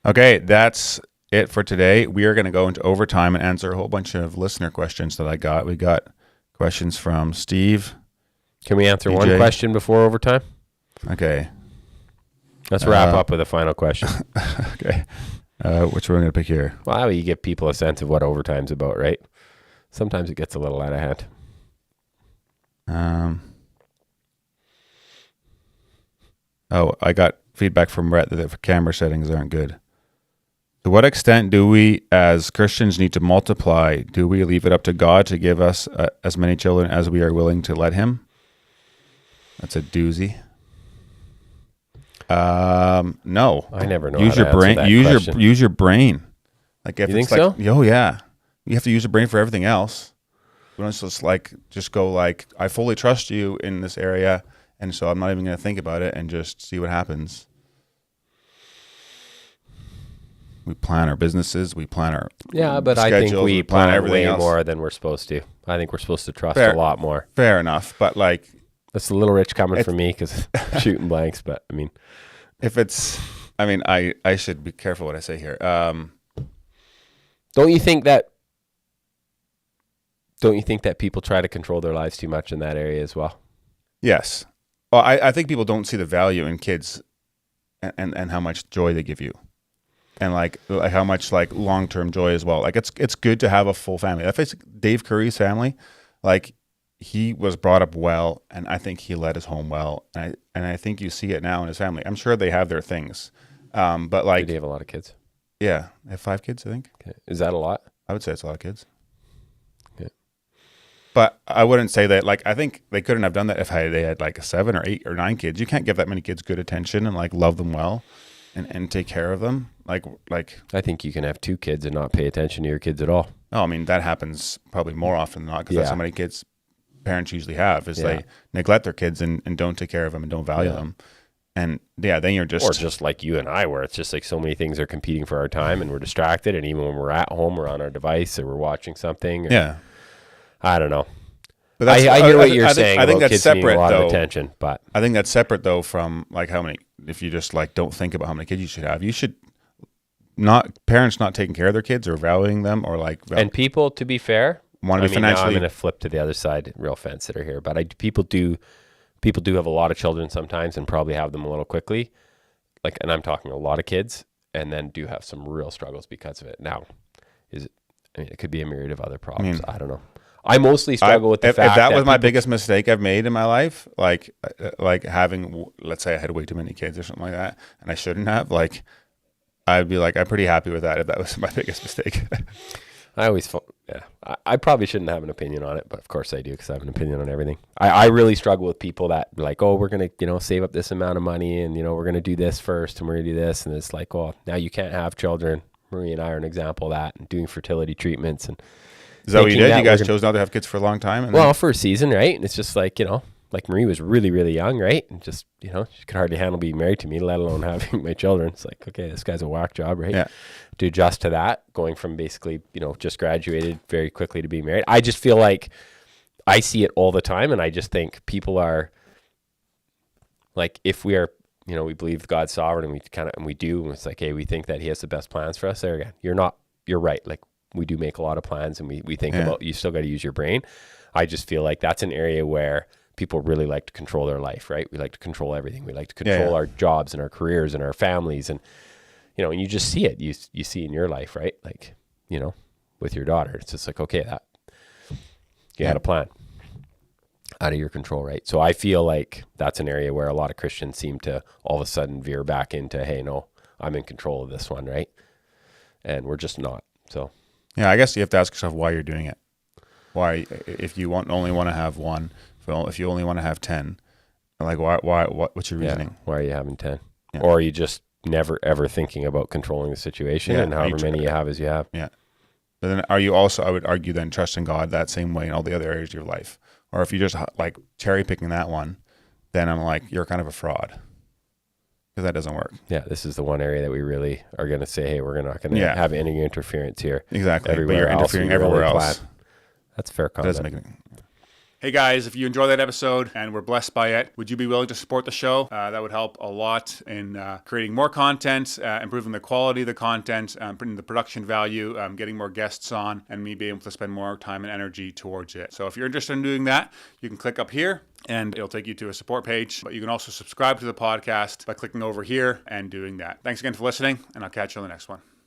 Okay, that's it for today. We are going to go into overtime and answer a whole bunch of listener questions that I got. We got questions from Steve. Can we answer DJ? one question before overtime? Okay. Let's wrap up with a final question. Okay. Which one are we going to pick here? Well, you give people a sense of what overtime's about, right? Sometimes it gets a little out of hand. I got feedback from Brett that the camera settings aren't good. To what extent do we as Christians need to multiply? Do we leave it up to God to give us as many children as we are willing to let him? That's a doozy. No. I never know. Use your brain. Use your brain. Like if you it's think like, so? Oh yeah, you have to use your brain for everything else. We don't just go like, I fully trust you in this area, and so I'm not even going to think about it and just see what happens. We plan our businesses. We plan our but I think we plan everything way more than we're supposed to. I think we're supposed to trust a lot more. Fair enough, but like that's a little rich coming from me because shooting blanks. But I mean, I should be careful what I say here. Don't you think that people try to control their lives too much in that area as well? Yes. Well, I think people don't see the value in kids and how much joy they give you. And like how much like long-term joy as well. Like it's good to have a full family. That's Dave Curry's family. Like he was brought up well, and I think he led his home well. And I think you see it now in his family. I'm sure they have their things, but like, did he have a lot of kids? Yeah, they have 5 kids, I think. Okay. Is that a lot? I would say it's a lot of kids. Okay. But I wouldn't say that. Like I think they couldn't have done that if they had like 7 or 8 or 9 kids. You can't give that many kids good attention and like love them well, and take care of them. Like I think you can have 2 kids and not pay attention to your kids at all. Oh, I mean that happens probably more often than not because that's how many kids parents usually have is they neglect their kids and don't take care of them and don't value them. And then you're just... Or just like you and I, where it's just like so many things are competing for our time and we're distracted, and even when we're at home, we're on our device or we're watching something. I don't know. But I hear what you're saying. I think about that's kids separate, needing a lot though. of attention, but I think that's separate though from like how many. If you just like don't think about how many kids you should have, you should not parents not taking care of their kids or valuing them or like. And people, to be fair, want to be financially. Now I'm going to flip to the other side, real fence sitter here, but people do have a lot of children sometimes and probably have them a little quickly. Like, and I'm talking a lot of kids, and then do have some real struggles because of it. Now, it could be a myriad of other problems. I don't know. I mostly struggle with the fact that was my biggest mistake I've made in my life, like having, let's say I had way too many kids or something like that, and I shouldn't have, like, I'd be like, I'm pretty happy with that if that was my biggest mistake. I probably shouldn't have an opinion on it, but of course I do because I have an opinion on everything. I really struggle with people that like, oh, we're going to, save up this amount of money and, we're going to do this first and we're going to do this. And it's like, oh, now you can't have children. Marie and I are an example of that, and doing fertility treatents. And is that what you did? You guys chose not to have kids for a long time? For a season, right? And it's just like, like Marie was really, really young, right? And just, she could hardly handle being married to me, let alone having my children. It's like, okay, this guy's a whack job, right? Yeah. To adjust to that, going from basically, just graduated very quickly to being married. I just feel like I see it all the time, and I just think people are like, if we are, we believe God's sovereign, and we do, and it's like, hey, we think that he has the best plans for us. There again, you're right. Like, we do make a lot of plans, and we think about, you still got to use your brain. I just feel like that's an area where people really like to control their life, right? We like to control everything. We like to control our jobs and our careers and our families. And, and you just see it. You see in your life, right? Like, with your daughter, it's just like, okay, that you had a plan out of your control, right? So I feel like that's an area where a lot of Christians seem to all of a sudden veer back into, hey, no, I'm in control of this one, right? And we're just not. So yeah, I guess you have to ask yourself why you're doing it. Why, if you only want to have one, if you only want to have 10, like what's your reasoning? Yeah. Why are you having 10? Yeah. Or are you just never ever thinking about controlling the situation, and however many you have as you have? Yeah. But then are you also, I would argue then, trusting God that same way in all the other areas of your life? Or if you just like cherry picking that one, then I'm like, you're kind of a fraud. Because that doesn't work. Yeah, this is the one area that we really are going to say, hey, we're not going to have any interference here. Exactly. But you're interfering everywhere else. That's a fair comment. Hey guys, if you enjoyed that episode and were blessed by it, would you be willing to support the show? That would help a lot in creating more content, improving the quality of the content, putting the production value, getting more guests on, and me being able to spend more time and energy towards it. So if you're interested in doing that, you can click up here and it'll take you to a support page. But you can also subscribe to the podcast by clicking over here and doing that. Thanks again for listening, and I'll catch you on the next one.